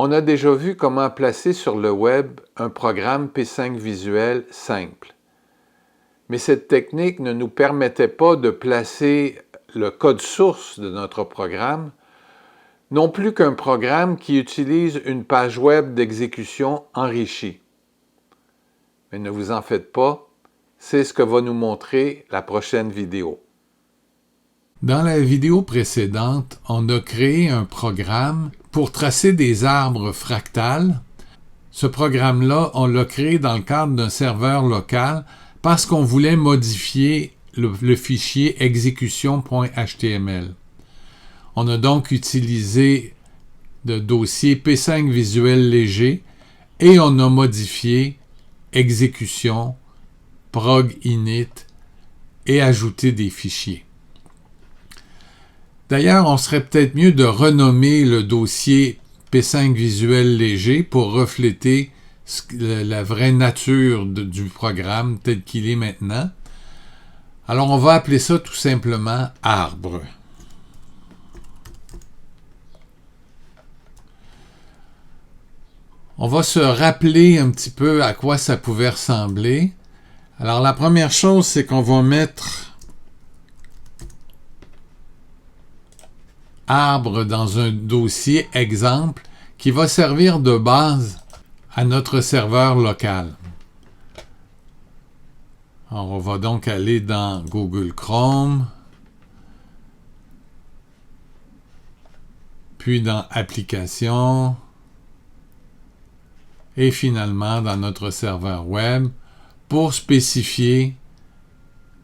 On a déjà vu comment placer sur le web un programme P5 visuel simple. Mais cette technique ne nous permettait pas de placer le code source de notre programme, non plus qu'un programme qui utilise une page web d'exécution enrichie. Mais ne vous en faites pas, c'est ce que va nous montrer la prochaine vidéo. Dans la vidéo précédente, on a créé un programme pour tracer des arbres fractales. Ce programme-là, on l'a créé dans le cadre d'un serveur local parce qu'on voulait modifier le fichier exécution.html. On a donc utilisé le dossier P5 visuel léger et on a modifié exécution, prog init et ajouté des fichiers. D'ailleurs, on serait peut-être mieux de renommer le dossier P5 visuel léger pour refléter la vraie nature du programme tel qu'il est maintenant. Alors, on va appeler ça tout simplement arbre. On va se rappeler un petit peu à quoi ça pouvait ressembler. Alors, la première chose, c'est qu'on va mettre arbre dans un dossier exemple qui va servir de base à notre serveur local. Alors, on va donc aller dans Google Chrome, puis dans Applications, et finalement dans notre serveur web pour spécifier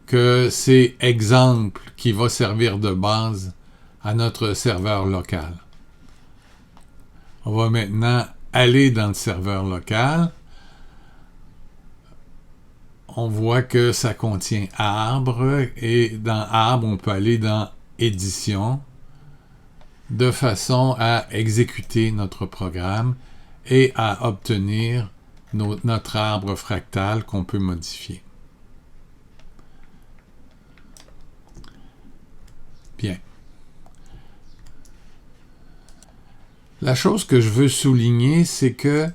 que c'est exemple qui va servir de base à notre serveur local. On va maintenant aller dans le serveur local. On voit que ça contient arbre et dans arbre, on peut aller dans édition de façon à exécuter notre programme et à obtenir notre arbre fractal qu'on peut modifier. Bien. La chose que je veux souligner, c'est que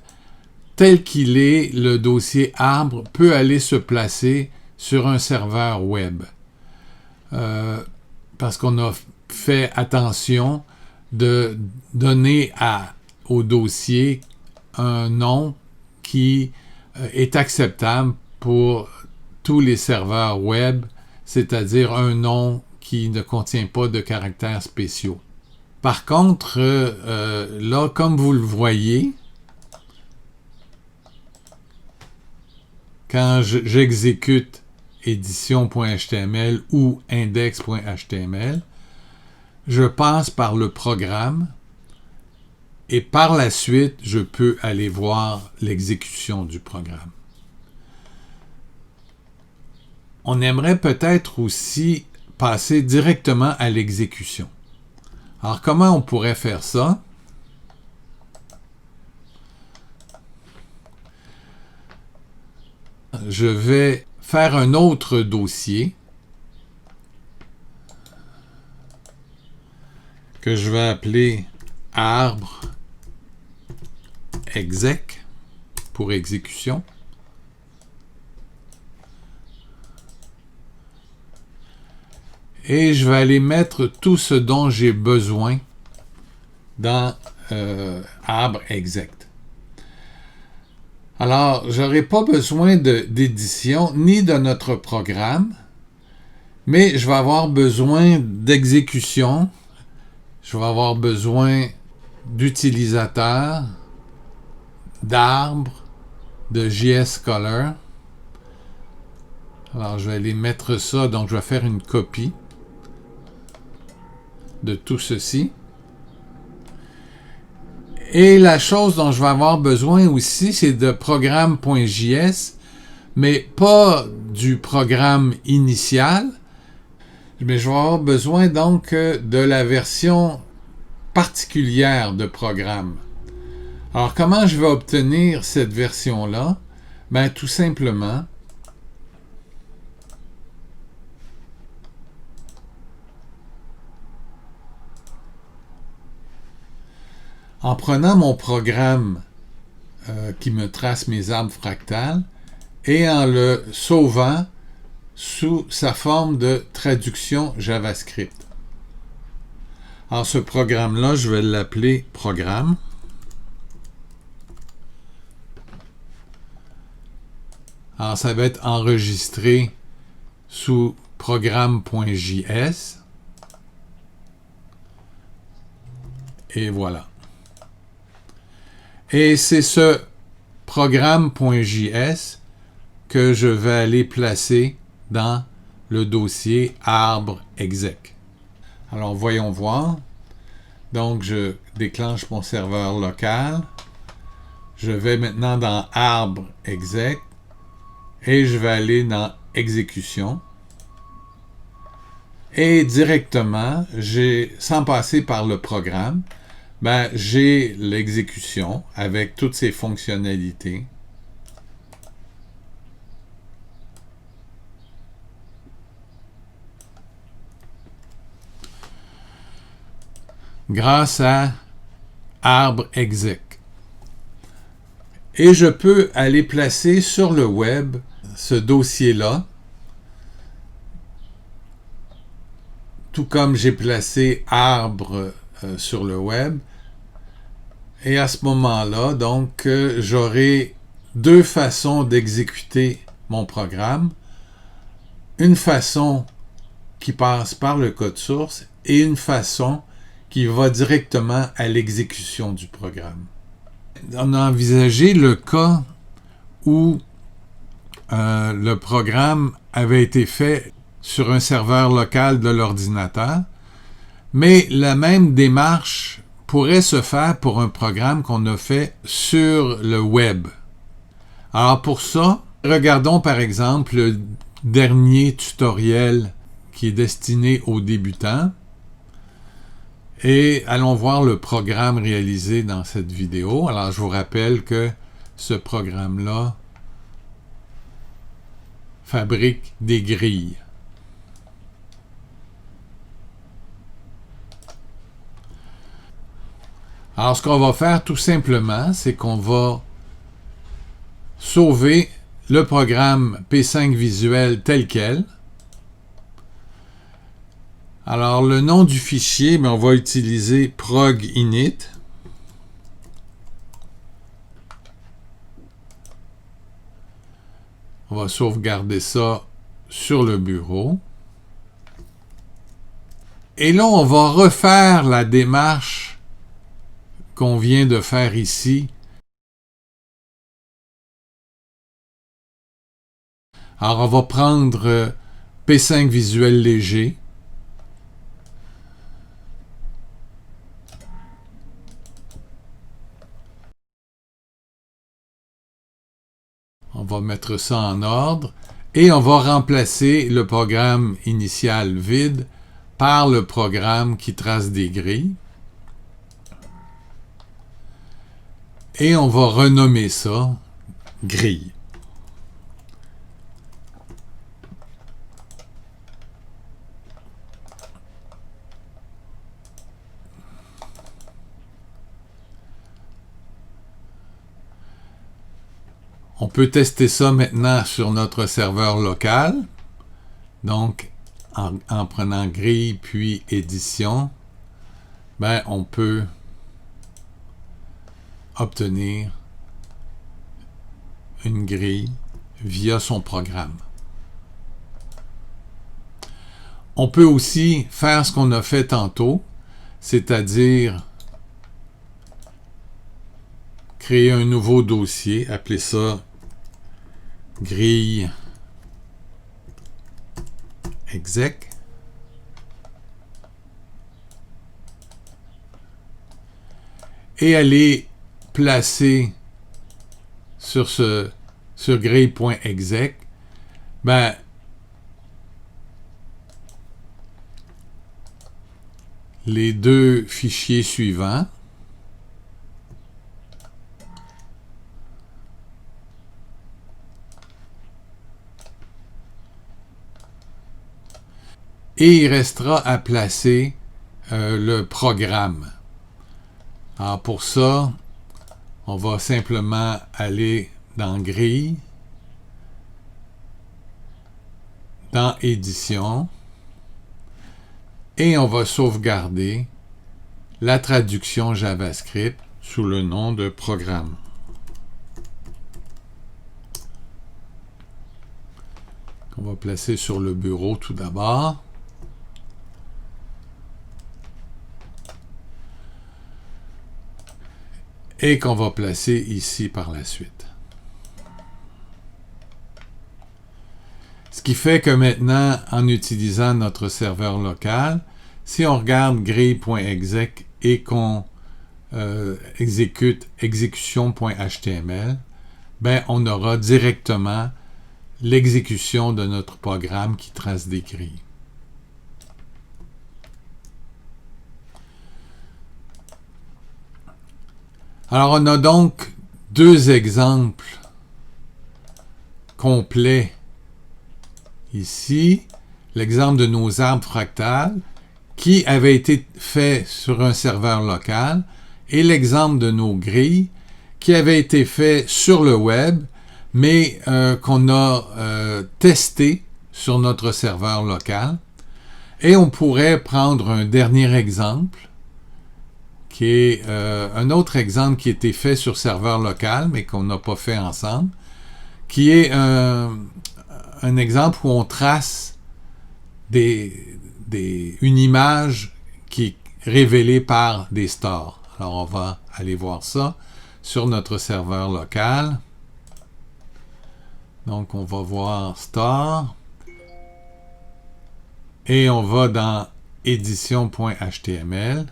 tel qu'il est, le dossier arbre peut aller se placer sur un serveur web. Parce qu'on a fait attention de donner au dossier un nom qui est acceptable pour tous les serveurs web, c'est-à-dire un nom qui ne contient pas de caractères spéciaux. Par contre, là, comme vous le voyez, quand j'exécute édition.html ou index.html, je passe par le programme et par la suite, je peux aller voir l'exécution du programme. On aimerait peut-être aussi passer directement à l'exécution. Alors, comment on pourrait faire ça? Je vais faire un autre dossier que je vais appeler arbre exec pour exécution. Et je vais aller mettre tout ce dont j'ai besoin dans arbre exec. Alors, je n'aurai pas besoin d'édition ni de notre programme, mais je vais avoir besoin d'exécution, je vais avoir besoin d'utilisateur, d'arbre, de JSColor. Alors, je vais aller mettre ça, donc je vais faire une copie de tout ceci. Et la chose dont je vais avoir besoin aussi, c'est de programme.js, mais pas du programme initial, mais je vais avoir besoin donc de la version particulière de programme. Alors, comment je vais obtenir cette version-là? Ben, tout simplement, En prenant mon programme qui me trace mes arbres fractales et en le sauvant sous sa forme de traduction JavaScript. Alors ce programme-là, je vais l'appeler programme. Alors ça va être enregistré sous programme.js. Et voilà. Et c'est ce programme.js que je vais aller placer dans le dossier arbre exec. Alors, voyons voir. Donc, je déclenche mon serveur local. Je vais maintenant dans arbre exec et je vais aller dans exécution. Et directement, sans passer par le programme, j'ai l'exécution avec toutes ses fonctionnalités. Grâce à arbre exec. Et je peux aller placer sur le web ce dossier-là, tout comme j'ai placé arbre sur le web. Et à ce moment-là, donc, j'aurai deux façons d'exécuter mon programme. Une façon qui passe par le code source et une façon qui va directement à l'exécution du programme. On a envisagé le cas où le programme avait été fait sur un serveur local de l'ordinateur, mais la même démarche pourrait se faire pour un programme qu'on a fait sur le web. Alors pour ça, regardons par exemple le dernier tutoriel qui est destiné aux débutants. Et allons voir le programme réalisé dans cette vidéo. Alors, je vous rappelle que ce programme-là fabrique des grilles. Alors, ce qu'on va faire tout simplement, c'est qu'on va sauver le programme P5 Visuel tel quel. Alors, le nom du fichier, on va utiliser prog-init. On va sauvegarder ça sur le bureau. Et là, on va refaire la démarche qu'on vient de faire ici. Alors, on va prendre P5 Visuel Léger. On va mettre ça en ordre et on va remplacer le programme initial vide par le programme qui trace des grilles. Et on va renommer ça grille. On peut tester ça maintenant sur notre serveur local. Donc, en prenant grille puis édition, on peut obtenir une grille via son programme. On peut aussi faire ce qu'on a fait tantôt, c'est-à-dire créer un nouveau dossier, appeler ça grille exec. Et aller placer sur grille.exec, les deux fichiers suivants. Et il restera à placer le programme. Alors pour ça, on va simplement aller dans Grille, dans Édition, et on va sauvegarder la traduction JavaScript sous le nom de programme. On va placer sur le bureau tout d'abord. Et qu'on va placer ici par la suite. Ce qui fait que maintenant, en utilisant notre serveur local, si on regarde grille.exec et qu'on exécute exécution.html, ben on aura directement l'exécution de notre programme qui trace des grilles. Alors, on a donc deux exemples complets ici. L'exemple de nos arbres fractales qui avait été fait sur un serveur local et l'exemple de nos grilles qui avait été fait sur le web, mais qu'on a testé sur notre serveur local. Et on pourrait prendre un dernier exemple qui est un autre exemple qui a été fait sur serveur local, mais qu'on n'a pas fait ensemble, qui est un exemple où on trace une image qui est révélée par des stars. Alors, on va aller voir ça sur notre serveur local. Donc, on va voir star. Et on va dans édition.html.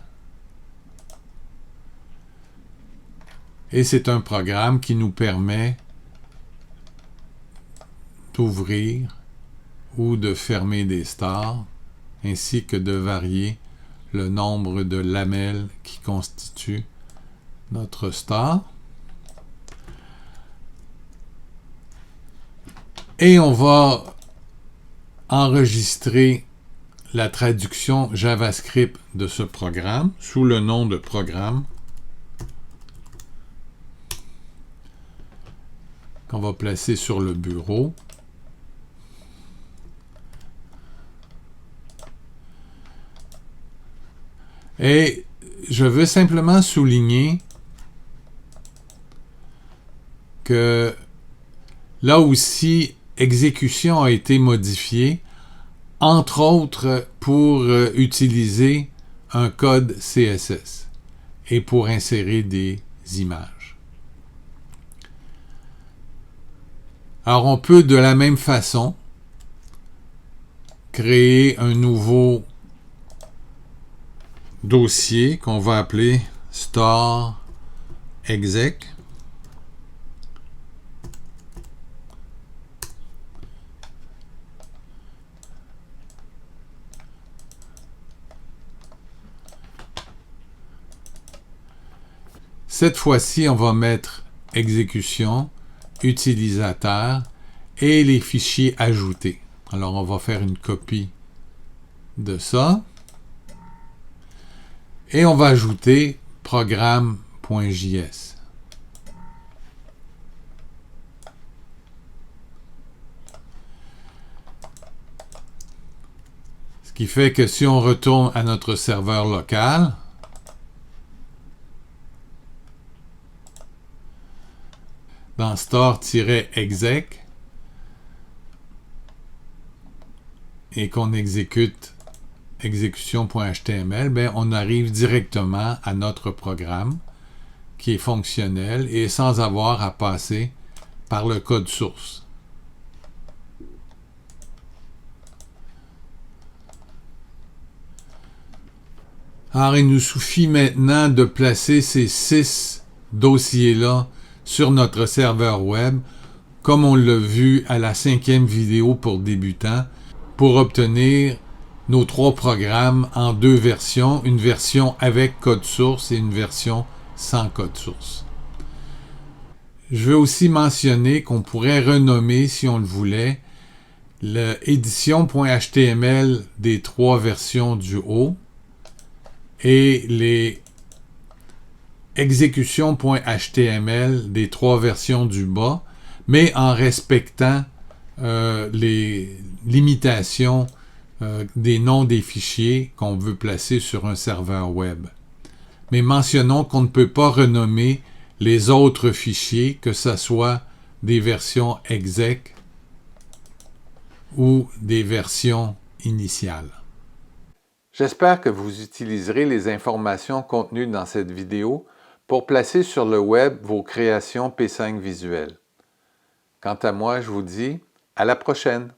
Et c'est un programme qui nous permet d'ouvrir ou de fermer des stars, ainsi que de varier le nombre de lamelles qui constituent notre star. Et on va enregistrer la traduction JavaScript de ce programme sous le nom de programme qu'on va placer sur le bureau. Et je veux simplement souligner que là aussi, exécution a été modifiée, entre autres pour utiliser un code CSS et pour insérer des images. Alors, on peut de la même façon créer un nouveau dossier qu'on va appeler star exec. Cette fois-ci, on va mettre exécution, utilisateur et les fichiers ajoutés. Alors, on va faire une copie de ça. Et on va ajouter programme.js. Ce qui fait que si on retourne à notre serveur local, dans star-exec, et qu'on exécute exécution.html, ben on arrive directement à notre programme qui est fonctionnel et sans avoir à passer par le code source. Alors, il nous suffit maintenant de placer ces 6 dossiers-là sur notre serveur web, comme on l'a vu à la 5e vidéo pour débutants, pour obtenir nos 3 programmes en 2 versions, une version avec code source et une version sans code source. Je veux aussi mentionner qu'on pourrait renommer, si on le voulait, l'édition.html des 3 versions du haut et les exécution.html des 3 versions du bas, mais en respectant les limitations des noms des fichiers qu'on veut placer sur un serveur web. Mais mentionnons qu'on ne peut pas renommer les autres fichiers, que ce soit des versions exec ou des versions initiales. J'espère que vous utiliserez les informations contenues dans cette vidéo pour placer sur le web vos créations P5 visuelles. Quant à moi, je vous dis à la prochaine!